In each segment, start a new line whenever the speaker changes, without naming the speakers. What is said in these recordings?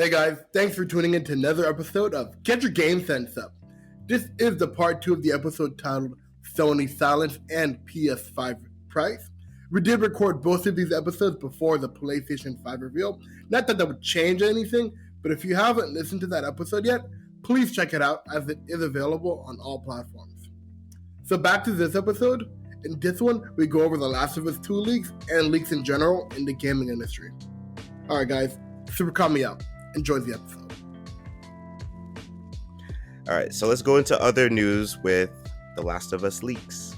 Hey guys, thanks for tuning in to another episode of GetUr GameSense Up. This is the part 2 of the episode titled Sony Silence and PS5 Price. We did record both of these episodes before the PlayStation 5 reveal. Not that would change anything, but if you haven't listened to that episode yet, please check it out as it is available on all platforms. So back to this episode. In this one, we go over The Last of Us 2 leaks and leaks in general in the gaming industry. Alright guys, super call me out. Enjoy the episode.
All right, so let's go into other news with The Last of Us leaks.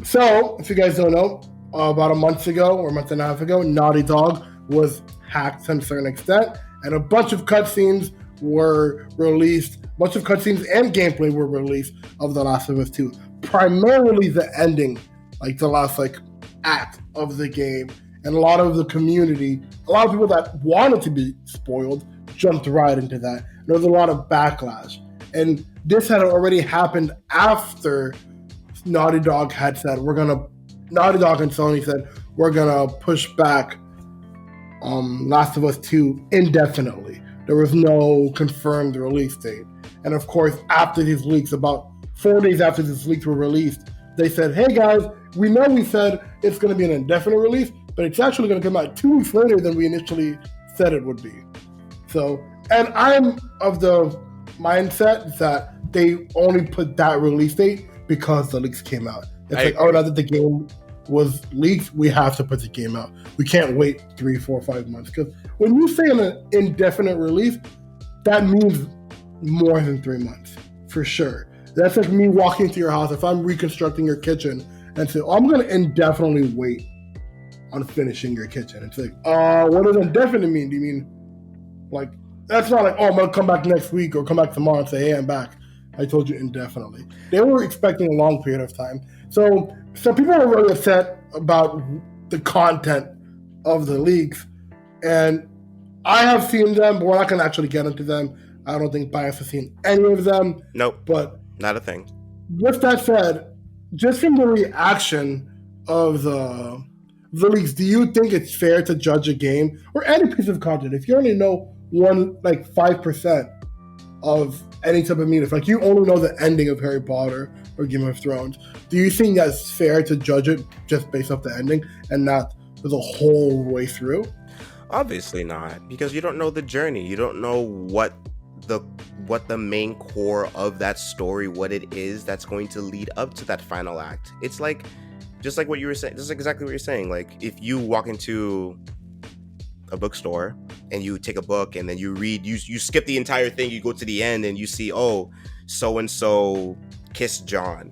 So, if you guys don't know, about a month ago or a month and a half ago, Naughty Dog was hacked to a certain extent, and a bunch of cutscenes were released. A bunch of cutscenes and gameplay were released of The Last of Us 2. Primarily the ending, like the last act of the game. And a lot of the community, a lot of people that wanted to be spoiled, jumped right into that. There was a lot of backlash. And this had already happened after Naughty Dog had said, Naughty Dog and Sony said, we're going to push back Last of Us 2 indefinitely. There was no confirmed release date. And of course, after these leaks, about 4 days after these leaks were released, they said, hey guys, we know we said it's going to be an indefinite release, but it's actually going to come out 2 weeks later than we initially said it would be. So, and I'm of the mindset that they only put that release date because the leaks came out. It's now that the game was leaked, we have to put the game out. We can't wait 3, 4, 5 months. Because when you say an indefinite release, that means more than 3 months, for sure. That's like me walking to your house. If I'm reconstructing your kitchen and say, I'm going to indefinitely wait on finishing your kitchen. It's like, what does indefinite mean? Do you mean, that's not like, I'm going to come back next week or come back tomorrow and say, hey, I'm back. I told you indefinitely. They were expecting a long period of time. So people were really upset about the content of the leaks. And I have seen them, but we're not going to actually get into them. I don't think Bias has seen any of them.
Nope.
But
not a thing.
With that said, just from the reaction of the leaks, do you think it's fair to judge a game or any piece of content if you only know 5% of any type of media? If you only know the ending of Harry Potter or Game of Thrones, do you think that's fair to judge it just based off the ending and not the whole way through?
Obviously not, because you don't know the journey. You don't know what the main core of that story, what it is that's going to lead up to that final act. It's just like what you were saying, just exactly what you're saying. Like, if you walk into a bookstore and you take a book and then you read, you skip the entire thing, you go to the end and you see, so-and-so kissed John.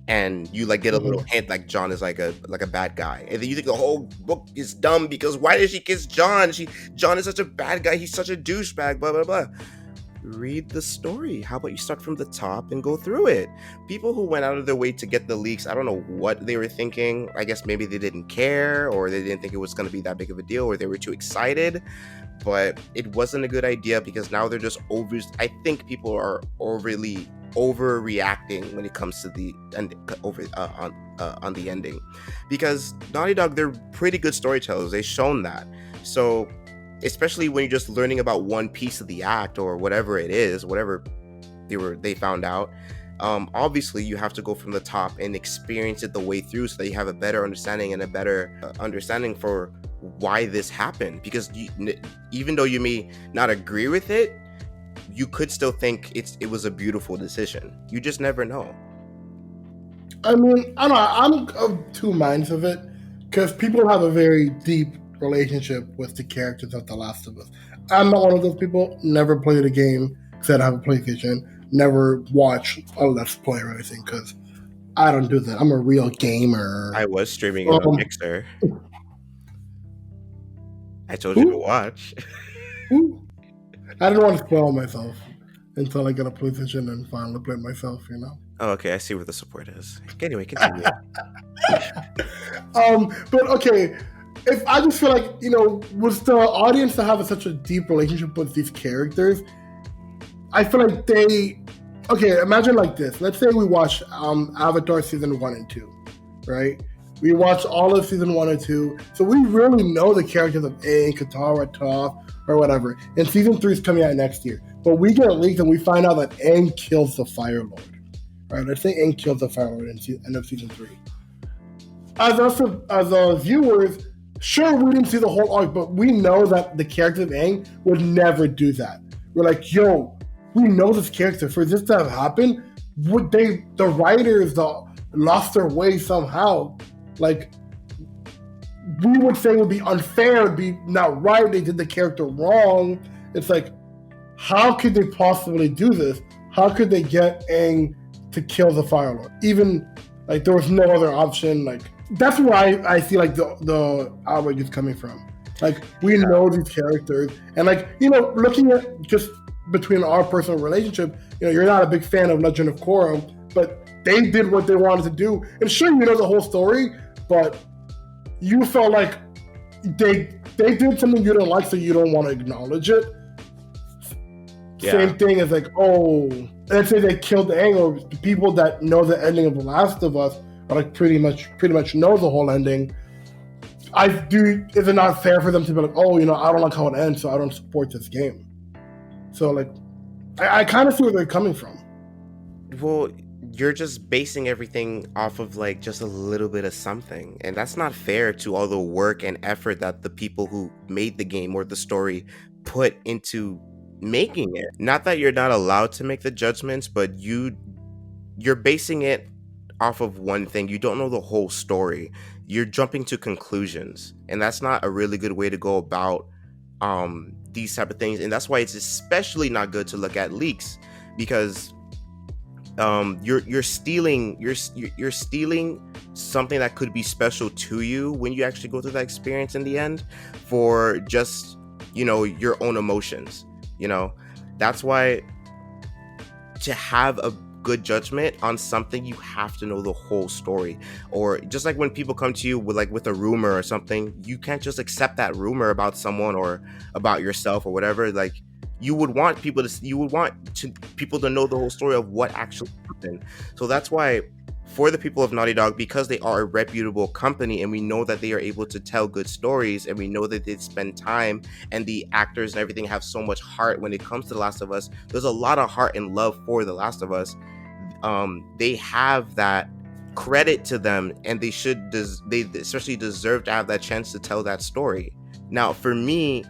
And you get a little hint John is like a bad guy. And then you think the whole book is dumb because why did she kiss John? John is such a bad guy. He's such a douchebag, blah, blah, blah. Read the story. How about you start from the top and go through it? People who went out of their way to get the leaks, I don't know what they were thinking. I guess maybe they didn't care, or they didn't think it was going to be that big of a deal, or they were too excited. But it wasn't a good idea because now they're just I think people are overly overreacting when it comes to the on the ending, because Naughty Dog, they're pretty good storytellers. They've shown that. So especially when you're just learning about one piece of the act or whatever it is, whatever they found out, obviously you have to go from the top and experience it the way through so that you have a better understanding and a better understanding for why this happened. Because even though you may not agree with it, you could still think it was a beautiful decision. You just never know.
I mean, I don't know. I'm of two minds of it, because people have a very deep relationship with the characters of The Last of Us. I'm not one of those people. Never played a game, said I have a PlayStation. Never watched a Let's Play or anything, because I don't do that. I'm a real gamer.
I was streaming it on Mixer. I told you to watch.
I didn't want to spoil myself until I got a PlayStation and finally play myself,
Oh, okay. I see where the support is. Anyway, continue.
But okay, if I just feel was the audience to have such a deep relationship with these characters, I feel like imagine like this. Let's say we watch Avatar season 1 and 2, right? We watched all of season 1 and 2, so we really know the characters of Aang, Katara, Toph, or whatever. And season 3 is coming out next year. But we get leaked and we find out that Aang kills the Fire Lord. Right? Let's say Aang kills the Fire Lord in end of season 3. As us as viewers, sure, we didn't see the whole arc, but we know that the character of Aang would never do that. We're like, yo, we know this character. For this to have happened, would the writers lost their way somehow? Like, we would say it would be unfair, it'd be not right, they did the character wrong. It's like, how could they possibly do this? How could they get Aang to kill the Fire Lord? Even, like, there was no other option. Like, that's where I see, like, the outrage is coming from. Like, we know these characters, and, like, you know, looking at just between our personal relationship, you know, you're not a big fan of Legend of Korra, but they did what they wanted to do. And sure, you know the whole story, but you felt like they did something you didn't like, so you don't want to acknowledge it. Yeah. Same thing as, like, oh, let's say they killed Aang, or the people that know the ending of The Last of Us are, like, pretty much know the whole ending. Is it not fair for them to be like, oh, you know, I don't like how it ends, so I don't support this game? So, like, I kind of see where they're coming from.
Well, you're just basing everything off of, like, just a little bit of something, and that's not fair to all the work and effort that the people who made the game or the story put into making it. Not that you're not allowed to make the judgments, but you're basing it off of one thing. You don't know the whole story. You're jumping to conclusions, and that's not a really good way to go about these type of things. And that's why it's especially not good to look at leaks, because you're stealing something that could be special to you when you actually go through that experience in the end, for just, you know, your own emotions. You know, that's why to have a good judgment on something, you have to know the whole story. Or just like when people come to you with a rumor or something, you can't just accept that rumor about someone or about yourself or whatever. Like, you would want people to know the whole story of what actually happened. So that's why, for the people of Naughty Dog, because they are a reputable company and we know that they are able to tell good stories, and we know that they spend time, and the actors and everything have so much heart when it comes to The Last of Us. There's a lot of heart and love for The Last of Us. They have that credit to them, and they especially deserve to have that chance to tell that story. Now, for me,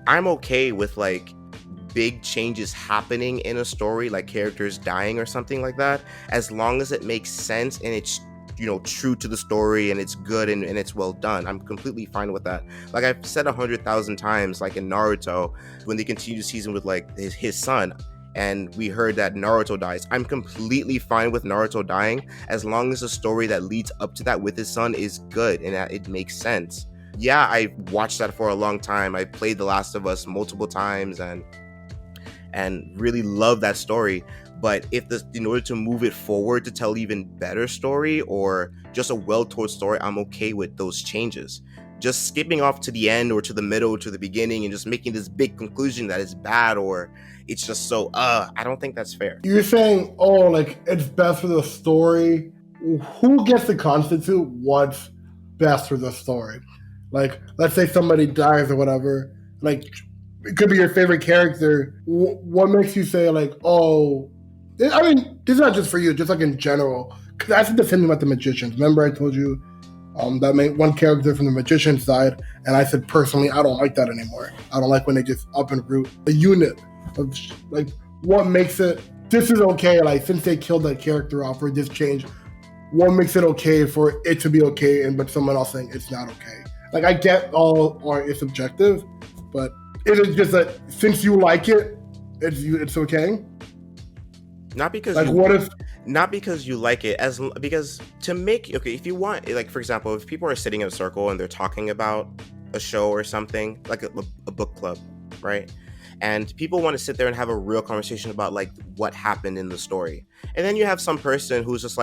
I'm okay with, like, big changes happening in a story, like characters dying or something like that, as long as it makes sense and it's, you know, true to the story and it's good and it's well done. I'm completely fine with that. Like I've said 100,000 times, like in Naruto, when they continue the season with like his son, and we heard that Naruto dies, I'm completely fine with Naruto dying as long as the story that leads up to that with his son is good and that it makes sense. Yeah, I watched that for a long time. I played The Last of Us multiple times and really love that story. But in order to move it forward to tell even better story or just a well-told story, I'm okay with those changes. Just skipping off to the end or to the middle or to the beginning and just making this big conclusion that it's bad or it's just so I don't think that's fair.
You're saying, oh, like, it's best for the story. Who gets to constitute what's best for the story? Like, let's say somebody dies or whatever, like, it could be your favorite character. What makes you say, like, oh, I mean, this is not just for you, just like in general. Because I said the same thing about the Magicians. Remember I told you that made one character from the Magicians died, and I said, personally, I don't like that anymore. I don't like when they just up and root a unit of, like, what makes it, this is okay, like, since they killed that character off or this change, what makes it okay for it to be okay, but someone else saying it's not okay? Like, I get all art is subjective, but it is just that since you like it, it's okay.
Not because
like
not because you like it, because to make, okay, if you want, like, for example, if people are sitting in a circle and they're talking about a show or something, like a book club, right? And people want to sit there and have a real conversation about, like, what happened in the story. And then you have some person who just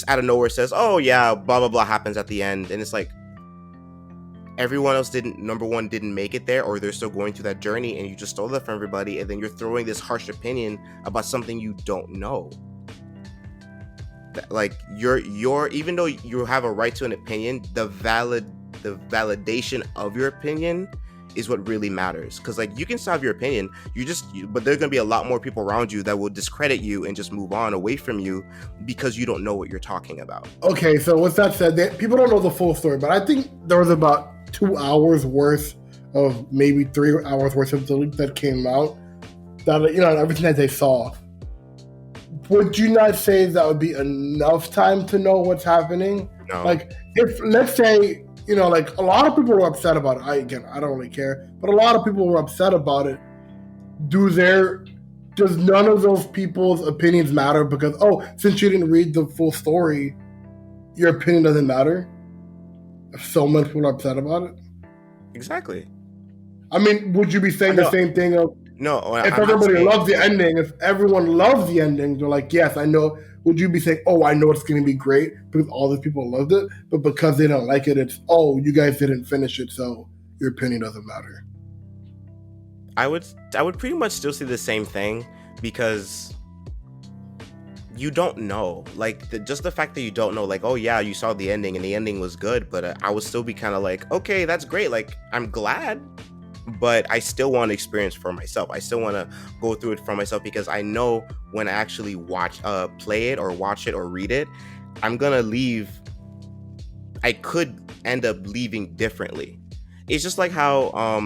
out of nowhere says, oh yeah, blah, blah, blah happens at the end. And it's like, everyone else didn't make it there, or they're still going through that journey, and you just stole that from everybody, and then you're throwing this harsh opinion about something you don't know. like your even though you have a right to an opinion, the validation of your opinion is what really matters. Because like you can still have your opinion, but there's gonna be a lot more people around you that will discredit you and just move on away from you because you don't know what you're talking about.
Okay, so with that said, people don't know the full story, but I think there was about 2 hours worth of maybe 3 hours worth of the leak that came out. That everything that they saw. Would you not say that would be enough time to know what's happening?
No.
Like, if let's say, like a lot of people were upset about it. I don't really care, but a lot of people were upset about it. Does none of those people's opinions matter? Because since you didn't read the full story, your opinion doesn't matter? If so many people are upset about it?
Exactly.
I mean, would you be saying the same thing of if everybody loves the ending, if everyone loves the ending, they're like, yes, I know. Would you be saying, I know it's going to be great because all these people loved it, but because they don't like it, it's, you guys didn't finish it, so your opinion doesn't matter?
I would pretty much still say the same thing because you don't know. Like, just the fact that you don't know, like, yeah, you saw the ending and the ending was good, but I would still be kind of like, okay, that's great. Like, I'm glad. But I still want to experience for myself. I still want to go through it for myself because I know when I actually play it or watch it or read it, I'm gonna leave. I could end up leaving differently. It's just like how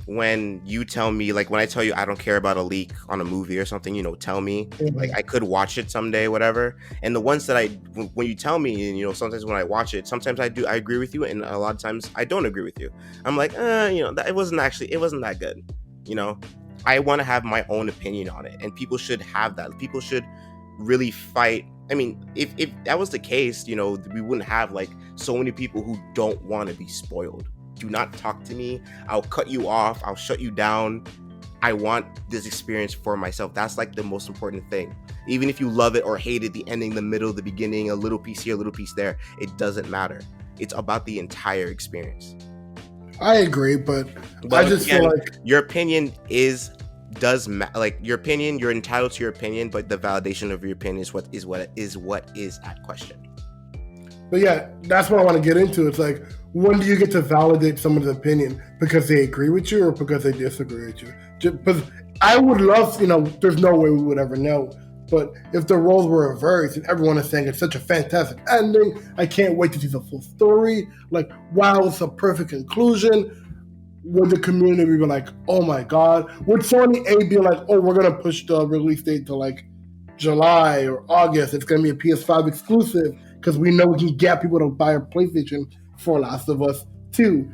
when you tell me, like when I tell you I don't care about a leak on a movie or something, tell me. Mm-hmm. Like I could watch it someday, whatever. And the ones that when you tell me, and sometimes when I watch it, sometimes I agree with you, and a lot of times I don't agree with you. I'm like, it wasn't that good. I want to have my own opinion on it, and people should have that. People should really fight. I mean, if that was the case, we wouldn't have like so many people who don't want to be spoiled. Do not talk to me. I'll cut you off. I'll shut you down. I want this experience for myself. That's like the most important thing. Even if you love it or hate it, the ending, the middle, the beginning, a little piece here, a little piece there, it doesn't matter. It's about the entire experience.
I agree, but I just feel like
your opinion does matter. Like your opinion, you're entitled to your opinion, but the validation of your opinion is what is at question.
But yeah, that's what I want to get into. It's like, when do you get to validate someone's opinion? Because they agree with you or because they disagree with you? Because I would love, there's no way we would ever know. But if the roles were reversed and everyone is saying it's such a fantastic ending, I can't wait to see the full story. Like, wow, it's a perfect conclusion. Would the community be like, oh my God? Would Sony A be like, we're going to push the release date to like July or August? It's going to be a PS5 exclusive because we know we can get people to buy a PlayStation for Last of Us 2.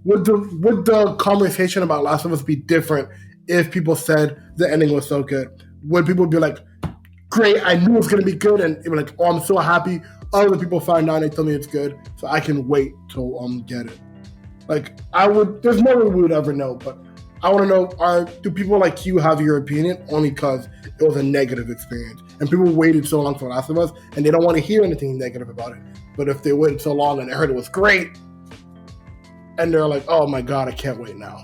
Would the conversation about Last of Us be different if people said the ending was so good? Would people be like, great, I knew it was going to be good, and it was like, I'm so happy other people find out and they tell me it's good, so I can wait till get it? Like, there's no way we would ever know, but I want to know, do people like you have your opinion only because it was a negative experience? And people waited so long for Last of Us, and they don't want to hear anything negative about it. But if they waited so long and they heard it was great, and they're like, oh my God, I can't wait now.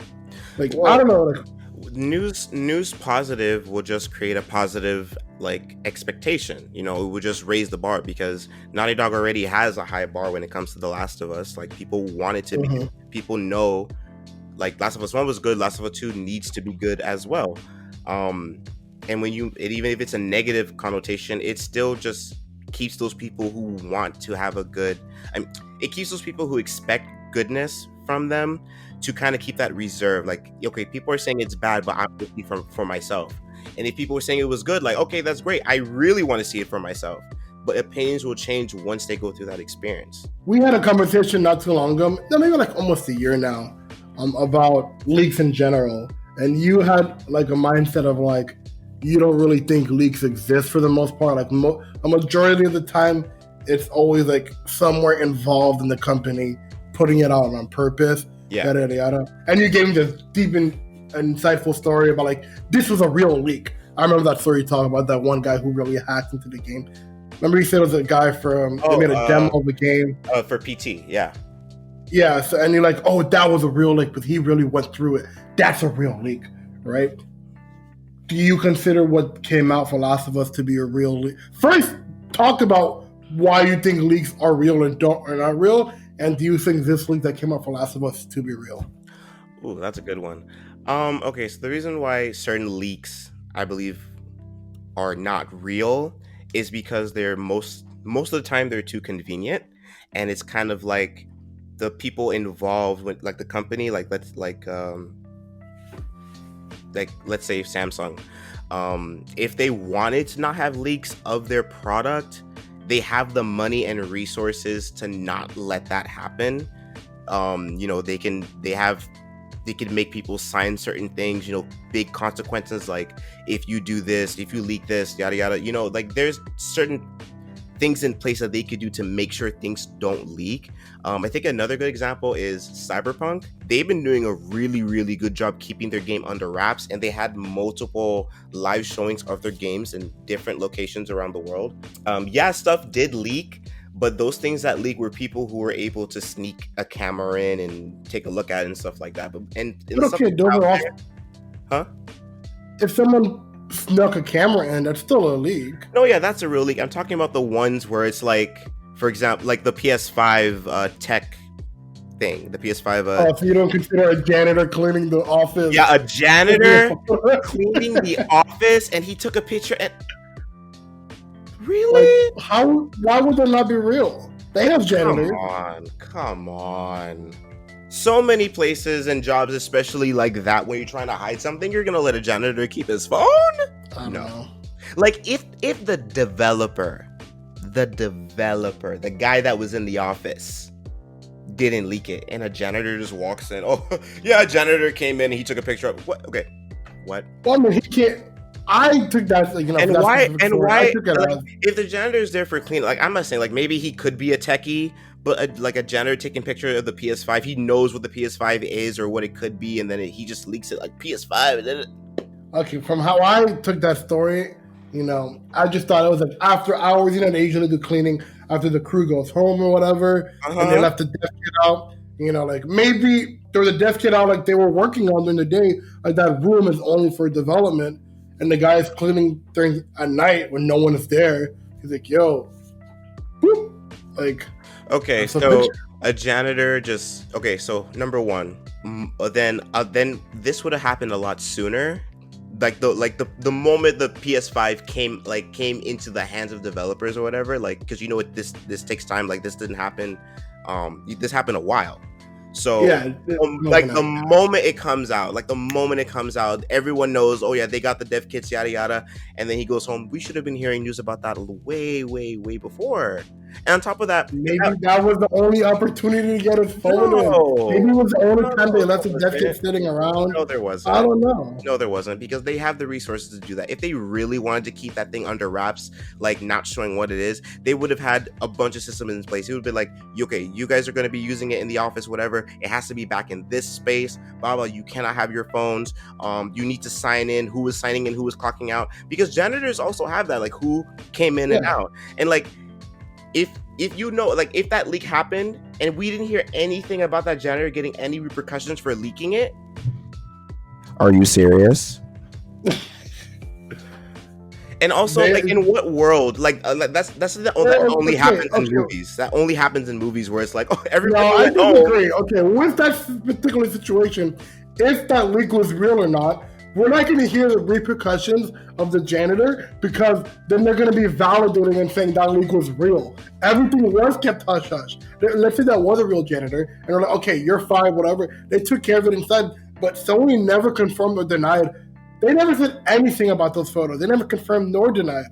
Like, well, I don't know. Like,
news positive will just create a positive like expectation. It would just raise the bar because Naughty Dog already has a high bar when it comes to The Last of Us. Like, people want it to be. People know, like, Last of Us 1 was good. Last of Us 2 needs to be good as well. And even if it's a negative connotation, it still just keeps those people who want to have it keeps those people who expect goodness from them to kind of keep that reserve. Like, okay, people are saying it's bad, but I'm looking for myself. And if people were saying it was good, like, okay, that's great. I really want to see it for myself. But opinions will change once they go through that experience.
We had a conversation not too long ago, maybe like almost a year now, about leaks in general. And you had like a mindset of like, you don't really think leaks exist for the most part. Like a majority of the time, it's always like somewhere involved in the company putting it out on purpose.
Yeah.
Yada, yada. And you gave me this deep and insightful story about like, this was a real leak. I remember that story you talked about, that one guy who really hacked into the game. Remember you said it was a guy from, they made a demo of the game.
For PT, yeah.
Yeah, so, and you're like, oh, that was a real leak, but he really went through it. That's a real leak, right? Do you consider what came out for Last of Us to be a real leak? First, talked about why you think leaks are real and are not real, and do you think this leak that came out for Last of Us to be real?
Ooh, that's a good one. Okay, so the reason why certain leaks, I believe, are not real is because they're most of the time they're too convenient, and it's kind of like the people involved with like the company, let's say Samsung. If they wanted to not have leaks of their product, they have the money and resources to not let that happen. They can make people sign certain things, big consequences, like if you do this, if you leak this, yada yada, like there's certain things in place that they could do to make sure things don't leak. I think another good example is Cyberpunk. They've been doing a really, really good job keeping their game under wraps, and they had multiple live showings of their games in different locations around the world. Yeah, stuff did leak, but those things that leak were people who were able to sneak a camera in and take a look at it and stuff like that. But
okay, those are all.
Huh?
If someone snuck a camera in, that's still a leak.
No, yeah, that's a real leak. I'm talking about the ones where it's like, for example, like the PS5 tech thing, the PS5.
So you don't consider a janitor cleaning the office?
Yeah, a janitor cleaning the office, and he took a picture. And really,
like, why would that not be real? They have janitors.
Come on. So many places and jobs, especially like that, when you're trying to hide something, you're gonna let a janitor keep his phone?
No.
Like if the developer, the guy that was in the office didn't leak it, and a janitor just walks in, oh yeah, a janitor came in and he took a picture of it. What? Okay, what?
Well, I mean, he can't. I took that,
and why? Like, if the janitor is there for clean, like I'm not saying, like maybe he could be a techie, but like a janitor taking picture of the PS5, he knows what the PS5 is or what it could be, and then he just leaks it like PS5.
Okay, from how I took that story, I just thought it was like after hours. They usually do cleaning after the crew goes home or whatever, and they left the desk kit out. Like maybe there was a desk kit out like they were working on during the day, like that room is only for development. And the guy is cleaning during at night when no one is there. He's like, "Yo, whoop!" Like,
okay, so a janitor just okay. So number one, then this would have happened a lot sooner. Like the moment the PS5 came into the hands of developers or whatever. Like, because this takes time. Like this didn't happen. This happened a while. So
yeah,
the moment it comes out, everyone knows, oh yeah, they got the dev kits, yada yada, and then he goes home. We should have been hearing news about that way before. And on top of that,
maybe that was the only opportunity to get his phone in. Maybe it was the only time they left the dev kit sitting around.
No, there wasn't.
I don't know.
No, there wasn't, because they have the resources to do that. If they really wanted to keep that thing under wraps, like not showing what it is, they would have had a bunch of systems in place. It would be like, okay, you guys are going to be using it in the office, whatever. It has to be back in this space, blah blah. You cannot have your phones. You need to sign in. Who is signing in? Who is clocking out? Because janitors also have that, like who came in and out. And like, if like if that leak happened and we didn't hear anything about that janitor getting any repercussions for leaking it, are you serious? And also, like, in what world? Like, that only happens in movies. That only happens in movies where it's like, oh, everybody.
No, I disagree. Okay, with that particular situation, if that leak was real or not, we're not going to hear the repercussions of the janitor, because then they're going to be validating and saying that leak was real. Everything was kept hush hush. Let's say that was a real janitor, and they're like, okay, you're fine, whatever. They took care of it inside, but Sony never confirmed or denied. They never said anything about those photos. They never confirmed nor denied.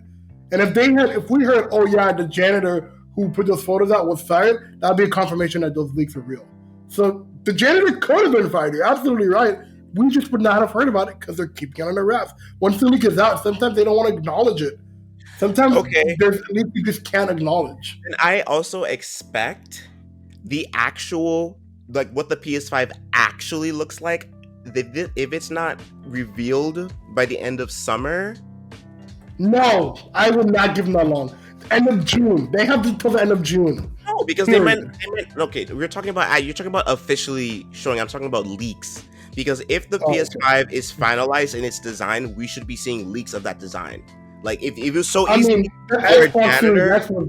And if we heard, oh yeah, the janitor who put those photos out was fired, that'd be a confirmation that those leaks are real. So the janitor could have been fired. You're absolutely right. We just would not have heard about it because they're keeping it on their wraps. Once the leak is out, sometimes they don't want to acknowledge it. Sometimes there's a leak you just can't acknowledge.
And I also expect the actual, like what the PS5 actually looks like, if it's not revealed by the end of summer.
No, I would not give them that long. End of June. They have until the end of June.
No, because they meant okay, you're talking about officially showing. I'm talking about leaks. Because if the PS5 is finalized in its design, we should be seeing leaks of that design. Like if it was so
I
easy
mean, the
for a
Xbox Series
janitor,
X was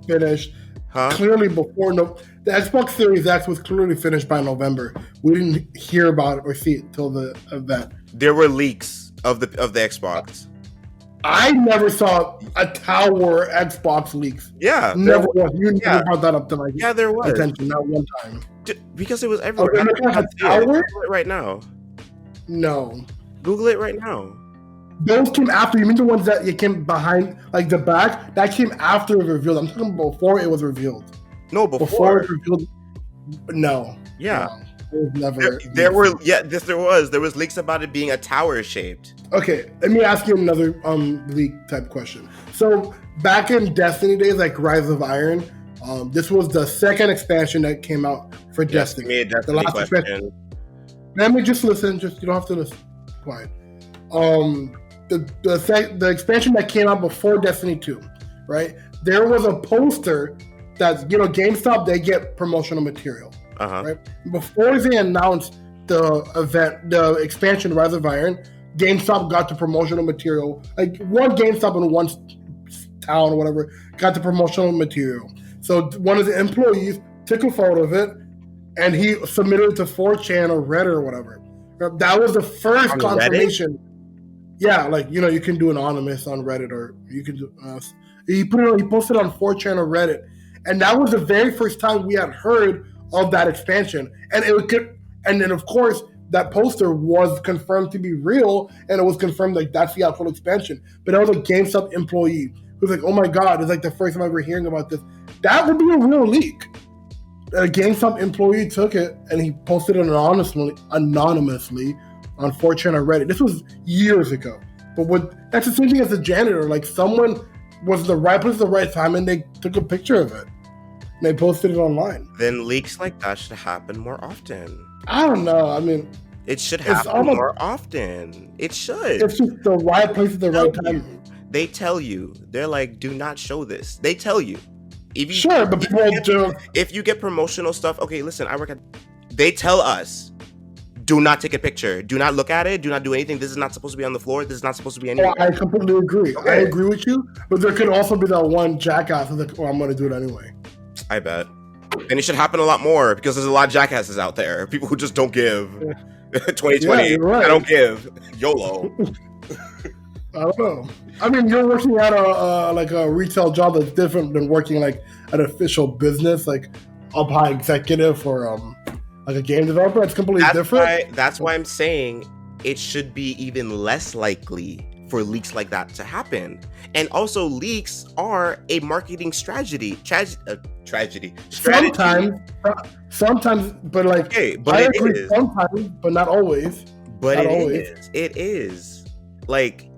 finished
huh?
clearly before the Xbox Series X was clearly finished by November. We didn't hear about it or see it till the event.
There were leaks of the Xbox.
I never saw a tower Xbox leaks.
Yeah,
Never was. You
yeah.
never brought that up to my
there was
attention, not one time.
because it was everywhere.
Okay,
I can't see it.
tower?
Google it right now.
No.
Google it right now.
Those came after. You mean the ones that you came behind, like the back? That came after it was revealed. I'm talking before it was revealed.
No, before
it was revealed. No.
Yeah.
No. It was never.
There were there was leaks about it being a tower shaped.
Okay, let me ask you another leak type question. So back in Destiny days, like Rise of Iron, this was the second expansion that came out for Destiny.
The last question.
Expansion. Let me just listen. Just you don't have to listen. Quiet. The expansion that came out before Destiny 2, right? There was a poster that GameStop, they get promotional material. Right? Before they announced the expansion Rise of Iron, GameStop got the promotional material. Like one GameStop in one town or whatever got the promotional material. So one of the employees took a photo of it and he submitted it to 4chan or Reddit or whatever. That was the first confirmation. Reddit? Yeah, like you can do anonymous on Reddit, or you can do. He posted on 4chan or Reddit, and that was the very first time we had heard of that expansion. And then of course that poster was confirmed to be real, and it was confirmed like that's the actual expansion. But that was a GameStop employee who's like, "Oh my god, it's like the first time I'm ever hearing about this." That would be a real leak. A GameStop employee took it and he posted it anonymously on 4chan or Reddit. This was years ago. But that's the same thing as a janitor. Like someone was in the right place at the right time and they took a picture of it. And they posted it online.
Then leaks like that should happen more often.
I don't know. I mean,
it should happen more often. It should.
It's just the right place at the right time.
They tell you. They're like, do not show this. They tell you. If you get promotional stuff, okay, listen, they tell us, do not take a picture. Do not look at it. Do not do anything. This is not supposed to be on the floor. This is not supposed to be anywhere.
I completely agree. Okay. I agree with you. But there could also be that one jackass who's like, I'm going to do it anyway.
I bet. And it should happen a lot more because there's a lot of jackasses out there. People who just don't give. 2020, right. I don't give. YOLO.
I don't know. I mean, you're working at a retail job that's different than working like an official business, like up high executive or like a game developer. It's completely different.
That's why I'm saying it should be even less likely for leaks like that to happen. And also, leaks are a marketing strategy. Strategy.
Sometimes, but like,
okay, but
I agree. Sometimes, but not always.
But it is. Like,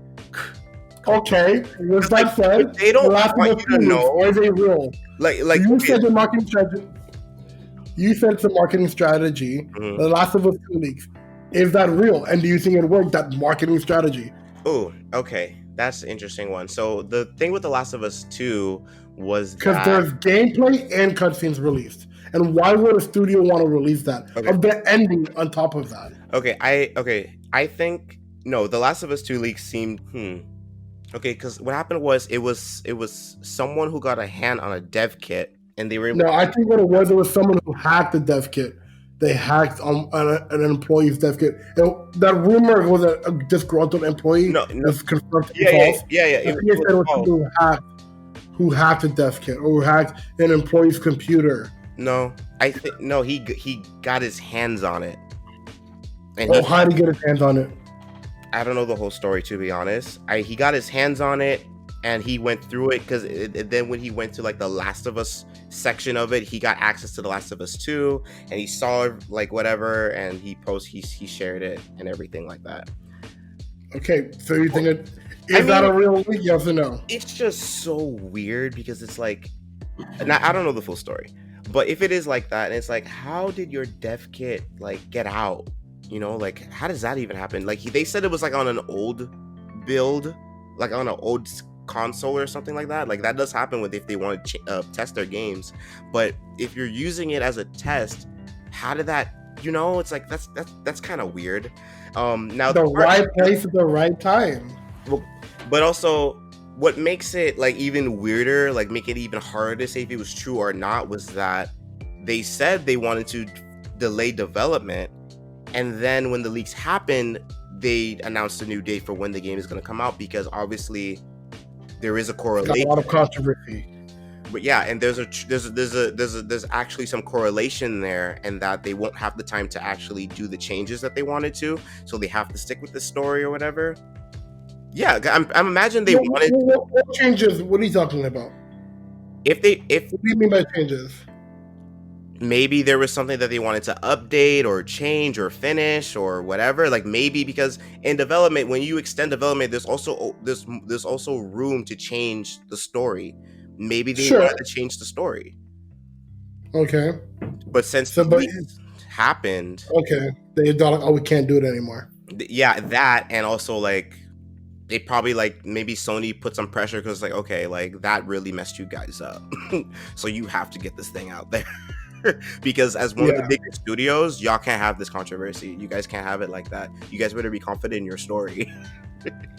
okay, with that said,
they don't want you to know.
Or is it real?
Like
you said the marketing strategy. You said it's a marketing strategy. Mm-hmm. The Last of Us 2 leaks. Is that real? And do you think it worked, that marketing strategy?
Oh, okay. That's an interesting one. So the thing with The Last of Us 2 was
because there's gameplay and cutscenes released. And why would a studio want to release that? Okay. Of the ending on top of that.
I think no, The Last of Us 2 leaks seemed okay, because what happened was it was someone who got a hand on a dev kit and they were able
I think what it was someone who hacked the dev kit. They hacked an employee's dev kit. That rumor was a disgruntled employee.
No.
Was confirmed to be false.
Yeah.
It was someone who hacked a dev kit or who hacked an employee's computer.
No, I think no. He got his hands on it.
And how did he get his hands on it?
I don't know the whole story, to be honest. He got his hands on it and he went through it because then when he went to like the Last of Us section of it, he got access to The Last of Us 2 and he saw like whatever and he shared it and everything like that.
Okay, so you think is that a real leak? Yes or no?
It's just so weird because it's like, now, I don't know the full story, but if it is like that, and it's like, how did your dev kit like get out? You know, like how does that even happen? Like they said it was like on an old build, like on an old console or something like that. Like that does happen with if they want to test their games. But if you're using it as a test, how did that? You know, it's like that's kind of weird. Now
the right place at the right time.
But also what makes it like even weirder, like make it even harder to say if it was true or not, was that they said they wanted to delay development, and then when the leaks happened, they announced a new date for when the game is going to come out, because obviously there is a correlation.
Got a lot of controversy.
But yeah, and there's actually some correlation there, and that they won't have the time to actually do the changes that they wanted to, so they have to stick with the story or whatever. Yeah, I'm imagining they wanted.
What changes? What are you talking about?
If
what do you mean by changes?
Maybe there was something that they wanted to update or change or finish or whatever. Like maybe because in development, when you extend development, there's also room to change the story. Maybe they wanted to change the story.
Okay.
But since the leaks happened,
okay, they thought, oh, we can't do it anymore.
Yeah, that, and also like they probably like maybe Sony put some pressure because like, okay, like that really messed you guys up, so you have to get this thing out there. Because as one of the biggest studios, y'all can't have this controversy. You guys can't have it like that. You guys better be confident in your story.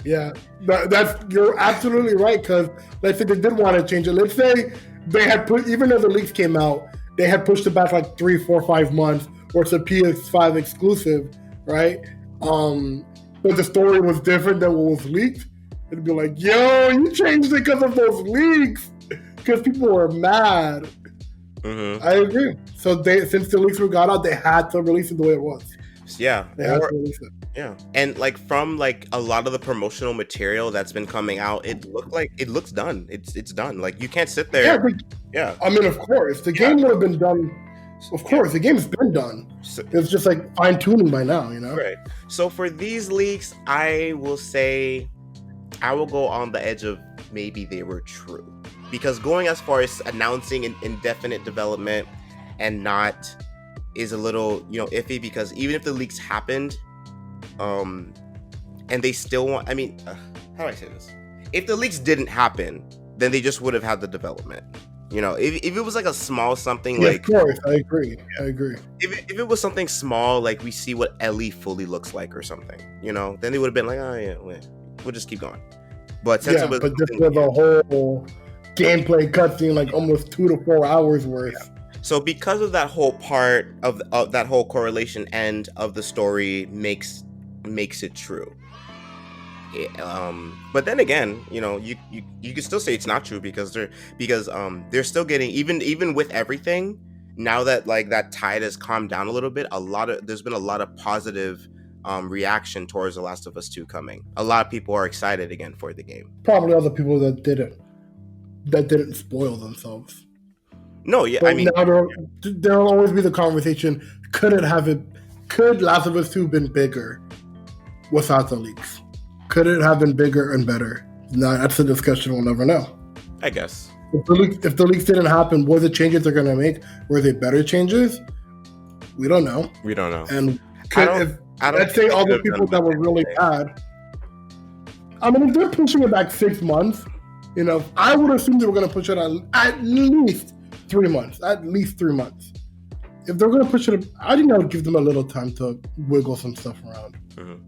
Yeah, you're absolutely right. Because let's say they did want to change it. Let's say they had put, even though the leaks came out, they had pushed it back like 3, 4, 5 months, or it's a PS5 exclusive, right? But the story was different than what was leaked. It'd be like, yo, you changed it because of those leaks, because people were mad.
Mm-hmm.
I agree. So since the leaks were got out, they had to release it the way it was.
Yeah,
they had to release it.
Yeah, and like from like a lot of the promotional material that's been coming out, it looks done. It's done. Like you can't sit there.
Yeah. I mean, of course, the game would have been done. Of course, the game's been done. It's just like fine tuning by now, you know.
Right. So for these leaks, I will say, I will go on the edge of maybe they were true, because going as far as announcing an indefinite development and not is a little, iffy, because even if the leaks happened, and they still want, I mean, how do I say this? If the leaks didn't happen, then they just would have had the development. If it was like a small something, like,
of course, I agree.
If it was something small, like we see what Ellie fully looks like or something, then they would have been like, oh yeah, we'll just keep going. But since it was,
but this was a whole gameplay cutscene, like almost 2 to 4 hours worth.
Yeah. So because of that whole part of that whole correlation end of the story makes it true. But then again, you can still say it's not true, because they're still getting, even with everything, now that like that tide has calmed down a little bit, there's been a lot of positive reaction towards The Last of Us 2 coming. A lot of people are excited again for the game.
Probably other people that didn't spoil themselves.
No, yeah,
but I mean, there'll always be the conversation: could Last of Us 2 been bigger without the leaks? Could it have been bigger and better? No, that's a discussion we'll never know.
I guess.
If the leaks didn't happen, what the changes they're going to make? Were they better changes? We don't know. And let's say all the people that were really bad. I mean, if they're pushing it back 6 months, I would assume they were going to push it at least 3 months. At least 3 months. If they're going to push it, I think I would give them a little time to wiggle some stuff around.
Mm-hmm.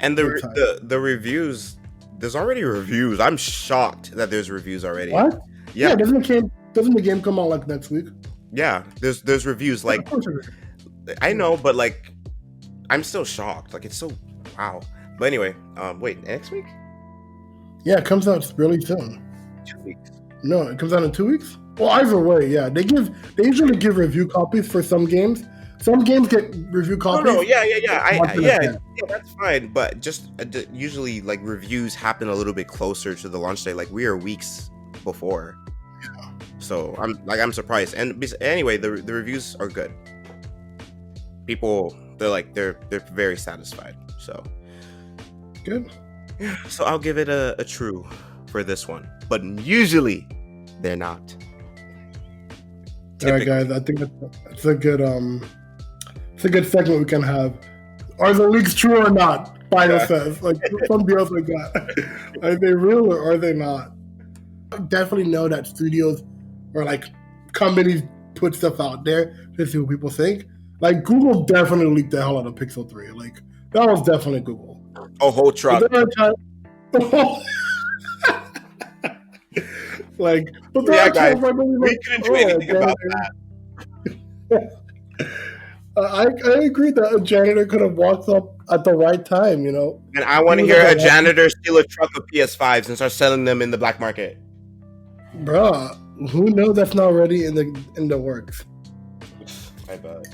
And the reviews, there's already reviews. I'm shocked that there's reviews already.
What? Yeah, doesn't the game come out like next week?
Yeah, there's reviews. Like, I know, but like, I'm still shocked. Like, it's so wow. But anyway, wait, next week?
Yeah, it comes out really soon.
2 weeks.
No, it comes out in 2 weeks. Well, either way, yeah, they usually give review copies for some games. Some games get review copies.
No, yeah, that's fine. But just usually, like, reviews happen a little bit closer to the launch date. Like, we are weeks before. Yeah. So I'm surprised. And anyway, the reviews are good. People, they're very satisfied. So
good.
So I'll give it a true for this one. But usually, they're not.
All right, guys. I think that's a good it's a good segment we can have. Are the leaks true or not? Final says, like, some deals like that. Are they real or are they not? I definitely know that studios or like companies put stuff out there to see what people think. Like, Google definitely leaked the hell out of Pixel 3. Like, that was definitely Google.
A whole truck.
Like, but there
Yeah,
are
guys,
times where I believe,
we
like,
couldn't do
oh,
anything about
janitor. I agree that a janitor could have walked up at the right time, you know.
And I
He
want to
was
hear
at
a
the right,
janitor steal a truck of PS5s and start selling them in the black market.
bruh. Who knows that's not already in the works.
I bet.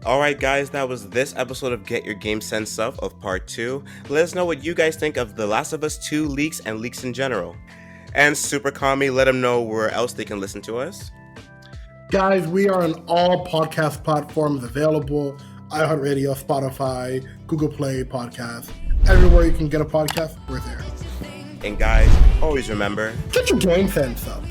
All right, guys, that was this episode of Get Your Game Sense Up of Part 2. Let us know what you guys think of The Last of Us 2 leaks and leaks in general. And Super Kami, let them know where else they can listen to us.
Guys, we are on all podcast platforms available: iHeartRadio, Spotify, Google Play Podcasts. Everywhere you can get a podcast, we're there.
And guys, always remember,
Get your game sense up.